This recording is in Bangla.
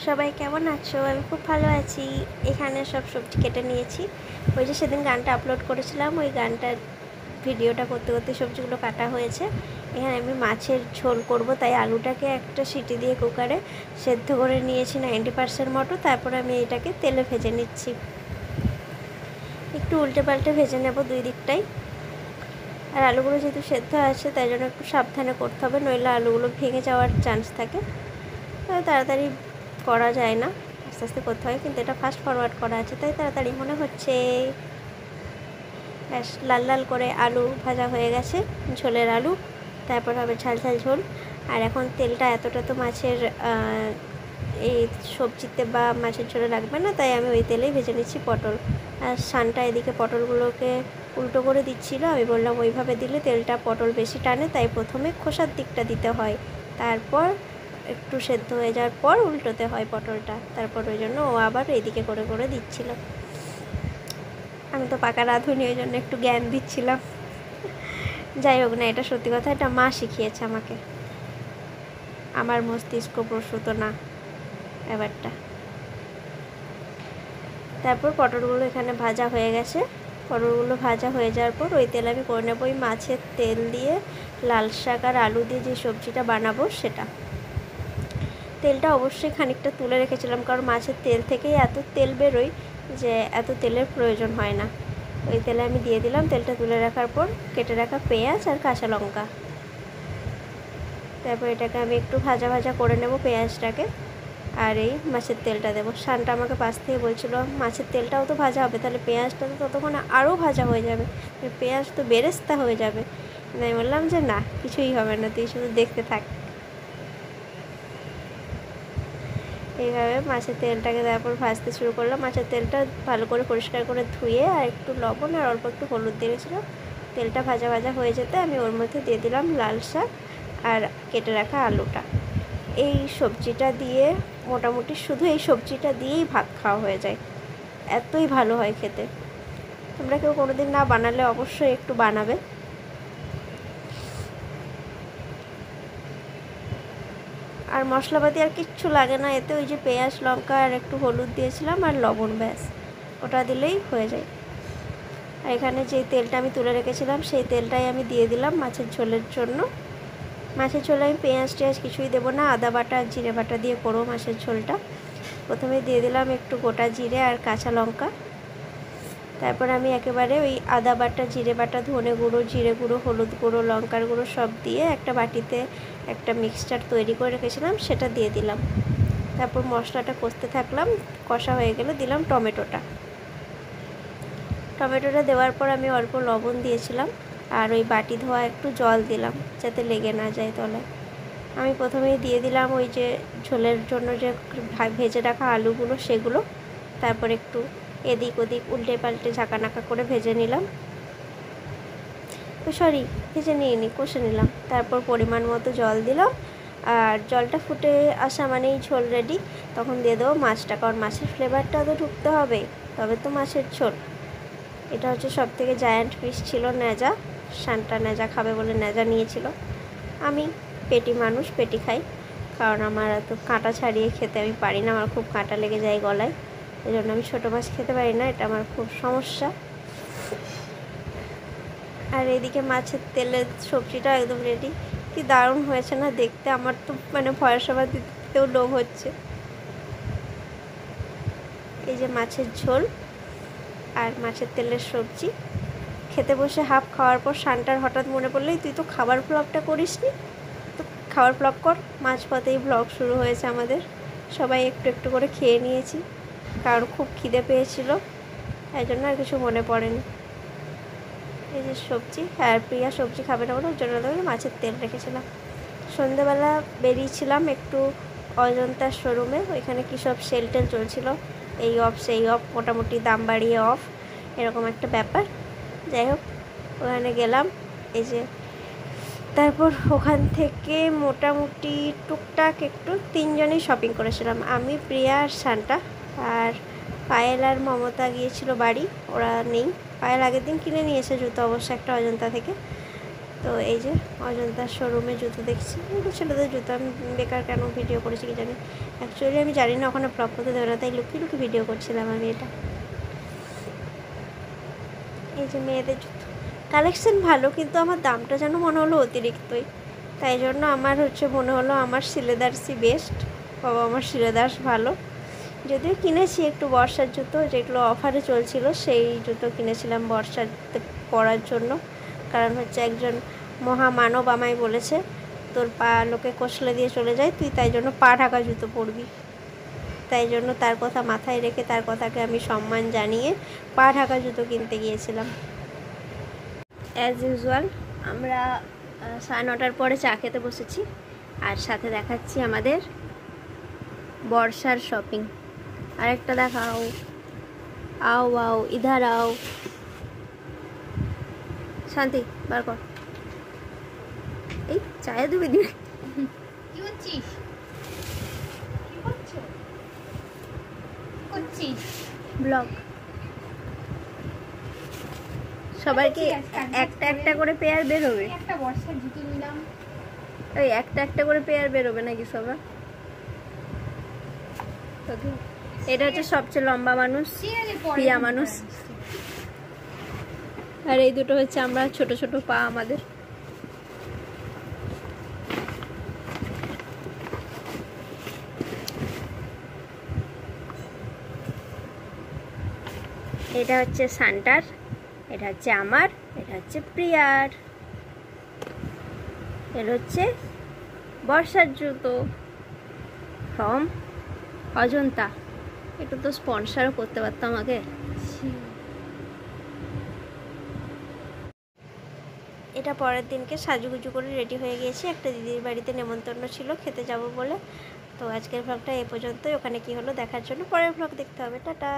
সবাই কেমন আছো? আমি খুব ভালো আছি। এখানে সব সবজি কেটে নিয়েছি। ওই যে সেদিন গানটা আপলোড করেছিলাম, ওই গানটার ভিডিওটা করতে করতে সবজিগুলো কাটা হয়েছে। এখানে আমি মাছের ঝোল করব, তাই আলুটাকে একটা সিটি দিয়ে কুকারে সেদ্ধ করে নিয়েছি 90% মতো। তারপরে আমি এটাকে তেলে ভেজে নিচ্ছি। একটু উল্টে পাল্টে ভেজে নেব দুই দিকটাই। আর আলুগুলো যেহেতু সেদ্ধ আছে, তাই জন্য একটু সাবধানে করতে হবে, নইলে আলুগুলো ভেঙে যাওয়ার চান্স থাকে। তাড়াতাড়ি করা যায় না, আস্তে আস্তে করতে হয়, কিন্তু এটা ফাস্ট ফরওয়ার্ড করা আছে তাই তাড়াতাড়ি মনে হচ্ছে। ব্যাস, লাল লাল করে আলু ভাজা হয়ে গেছে, ঝোলের আলু। তারপর হবে ঝাল ঝাল ঝোল। আর এখন তেলটা এতটা তো মাছের এই সবজিতে বা মাছের ঝোলে লাগবে না, তাই আমি ওই তেলেই ভেজে নিচ্ছি পটল। আর শানটা এদিকে পটলগুলোকে উল্টো করে দিচ্ছিল। আমি বললাম ওইভাবে দিলে তেলটা পটল বেশি টানে, তাই প্রথমে খোসার দিকটা দিতে হয়, তারপর একটু সেদ্ধ হয়ে যাওয়ার পর উল্টোতে হয় পটলটা। তারপর ওই জন্য ও আবার এইদিকে করে করে দিচ্ছিল। আমি তো পাকা রাঁধুনি, ওই জন্য একটু জ্ঞান দিচ্ছিলাম। যাই হোক না, এটা সত্যি কথা, এটা মা শিখিয়েছে আমাকে, আমার মস্তিষ্ক প্রসূত না ব্যাপারটা। তারপর পটলগুলো এখানে ভাজা হয়ে গেছে। পটলগুলো ভাজা হয়ে যাওয়ার পর ওই তেল আমি করে নেবো ওই মাছের তেল দিয়ে লাল শাক আর আলু দিয়ে যে সবজিটা বানাবো সেটা। তেলটা অবশ্যই খানিকটা তুলে রেখেছিলাম, কারণ মাছের তেল থেকেই এত তেল বেরোয় যে এত তেলের প্রয়োজন হয় না। ওই তেলে আমি দিয়ে দিলাম। তেলটা তুলে রাখার পর কেটে রাখা পেঁয়াজ আর কাঁচা লঙ্কা, তারপর এটাকে আমি একটু ভাজা ভাজা করে নেব পেঁয়াজটাকে। আর এই মাছের তেলটা দেবো। শানটা আমাকে পাশ থেকে বলছিলো মাছের তেলটাও তো ভাজা হবে, তাহলে পেঁয়াজটা তো ততক্ষণে আরও ভাজা হয়ে যাবে, পেঁয়াজ তো বেরেস্তা হয়ে যাবে। আমি বললাম যে না, কিছুই হবে না, তুই শুধু দেখতে থাক। এইভাবে মাছের তেলটাকে তারপর ভাজতে শুরু করলাম। মাছের তেলটা ভালো করে পরিষ্কার করে ধুয়ে আর একটু লবণ আর অল্প একটু হলুদ দিয়েছিলাম। তেলটা ভাজা ভাজা হয়ে যেতে আমি ওর মধ্যে দিয়ে দিলাম লাল শাক আর কেটে রাখা আলুটা। এই সবজিটা দিয়ে মোটামুটি শুধু এই সবজিটা দিয়েই ভাত খাওয়া হয়ে যায়, এতই ভালো হয় খেতে। তোমরা কেউ কোনোদিন না বানালে অবশ্যই একটু বানাবে। আর মশলাপাতি আর কিচ্ছু লাগে না এতে, ওই যে পেঁয়াজ লঙ্কা আর একটু হলুদ দিয়েছিলাম আর লবণ, ব্যাস ওটা দিলেই হয়ে যায়। আর এখানে যে তেলটা আমি তুলে রেখেছিলাম সেই তেলটাই আমি দিয়ে দিলাম মাছের ঝোলের জন্য। মাছের ঝোলে আমি পেঁয়াজ টেয়াজ কিছুই দেবো না, আদা বাটা আর জিরে বাটা দিয়ে করবো মাছের ঝোলটা। প্রথমে দিয়ে দিলাম একটু গোটা জিরে আর কাঁচা লঙ্কা। তারপর আমি একেবারে ওই আদা বাটা, জিরে বাটা, ধনে গুঁড়ো, জিরে গুঁড়ো, হলুদ গুঁড়ো, লঙ্কার গুঁড়ো সব দিয়ে একটা বাটিতে একটা মিক্সচার তৈরি করে রেখেছিলাম, সেটা দিয়ে দিলাম। তারপর মশলাটা কষতে থাকলাম। কষা হয়ে গেলে দিলাম টমেটোটা। টমেটোটা দেওয়ার পর আমি অল্প লবণ দিয়েছিলাম আর ওই বাটি ধোয়া একটু জল দিলাম, যাতে লেগে না যায় তলায়। আমি প্রথমেই দিয়ে দিলাম ওই যে ঝোলের জন্য যে ভেজে রাখা আলুগুলো সেগুলো। তারপর একটু এদিক ওদিক উল্টে পাল্টে ঝাঁকানাকা করে ভেজে নিলাম, ভেজে নিয়ে কষে নিলাম। তারপর পরিমাণ মতো জল দিলাম, আর জলটা ফুটে আসা মানেই ঝোল রেডি। তখন দিয়ে দেবো মাছটা, কারণ মাছের ফ্লেভারটা তো ঢুকতে হবে, তবে তো মাছের ঝোল। এটা হচ্ছে সব থেকে জায়ান্ট পিস ছিল ন্যাজা। শানটা ন্যাজা খাবে বলে ন্যাজা নিয়েছিল। আমি পেটি মানুষ, পেটি খাই, কারণ আমার এত কাঁটা ছাড়িয়ে খেতে আমি পারি না, আমার খুব কাঁটা লেগে যায় গলায়, এই জন্য আমি ছোটো মাছ খেতে পারি না, এটা আমার খুব সমস্যা। আর এদিকে মাছের তেলের সবজিটা একদম রেডি। কি দারুণ হয়েছে না দেখতে, আমার তো মানে ভয়েস ওভার দিতেও লোভ হচ্ছে। এই যে মাছের ঝোল আর মাছের তেলের সবজি। খেতে বসে হাফ খাওয়ার পর শানটার হঠাৎ মনে পড়লেই তুই তো খাবার ব্লগটা করিসনি, তো খাবার ব্লগ কর। মাঝপথেই ব্লগ শুরু হয়েছে আমাদের। সবাই একটু একটু করে খেয়ে নিয়েছি, কারণ খুব খিদে পেয়েছিল, তাই জন্য আর কিছু মনে পড়েনি। এই যে সবজি, আর প্রিয়া সবজি খাবে না বলে ওর জন্য মাছের তেল রেখেছিলাম। সন্ধেবেলা বেরিয়েছিলাম একটু অজন্তার শোরুমে, ওইখানে কী সব সেল টেল চলছিল, এই অফ সেই অফ, মোটামুটি দাম বাড়িয়ে অফ, এরকম একটা ব্যাপার। যাই হোক, ওখানে গেলাম। এই যে তারপর ওখান থেকে মোটামুটি টুকটাক একটু তিনজনেই শপিং করেছিলাম, আমি, প্রিয়া আর শান্তা। আর পায়েল আর মমতা গিয়েছিল বাড়ি, ওরা নেই। পায়েল আগের দিন কিনে নিয়েছে জুতো অবশ্য একটা অজন্তা থেকে। তো এই যে অজন্তার শোরুমে জুতো দেখছি, ছেলেদের জুতো। আমি বেকার কেন ভিডিও করেছি কি জানি, অ্যাকচুয়ালি আমি জানি না ওখানে ব্লগ করতে দেবে না, তাই লুকিয়ে লুকিয়ে ভিডিও করছিলাম আমি এটা। এই যে মেয়েদের জুতো কালেকশন ভালো, কিন্তু আমার দামটা যেন মনে হলো অতিরিক্তই, তাই জন্য আমার মনে হলো আমার সিলেদার্সই বেস্ট। বাবা আমার সিলেদার্স ভালো, যদিও কিনেছি একটু বর্ষার জুতো, যেগুলো অফারে চলছিল সেই জুতো কিনেছিলাম বর্ষাতে পরার জন্য। কারণ একজন মহামানব আমায় বলেছে তোর পা লোকে কষলে দিয়ে চলে যায়, তুই তাই জন্য পা ঢাকা জুতো পরবি। তাই জন্য তার কথা মাথায় রেখে, তার কথাকে আমি সম্মান জানিয়ে পা ঢাকা জুতো কিনতে গিয়েছিলাম। অ্যাজ ইউজুয়াল আমরা 9:30 পরে চা খেতে বসেছি, আর সাথে দেখাচ্ছি আমাদের বর্ষার শপিং। আরেকটা দেখাও, আও আও ইধার আও। শান্তি বার কর, এই চায়ে ডুবে দিবে। কি করছিস? কি করছিস? ব্লগ। সবাইকে একটা একটা করে পেয়ার বেরোবে। একটা বর্ষার জুতো নিলাম। ওই একটা একটা করে পেয়ার বেরোবে নাকি সবার? এটা হচ্ছে সবচেয়ে লম্বা মানুষ, প্রিয়া মানুষ, আর এই দুটো হচ্ছে আমরা ছোট ছোট পা আমাদের। এটা হচ্ছে সান্টার, এটা হচ্ছে আমার, এটা হচ্ছে প্রিয়ার, এটা হচ্ছে বর্ষার জুতো ফ্রম অজন্তা। একটু তো স্পন্সরও করতে পারতো আমাকে। এটা পরের দিনকে সাজুগুজু করে রেডি হয়ে গিয়েছি, একটা দিদির বাড়িতে নেমন্তন্ন ছিল, খেতে যাব বলে। তো আজকের ব্লগটা এ পর্যন্তই। ওখানে কি হলো দেখার জন্য পরের ব্লগ দেখতে হবে। টাটা।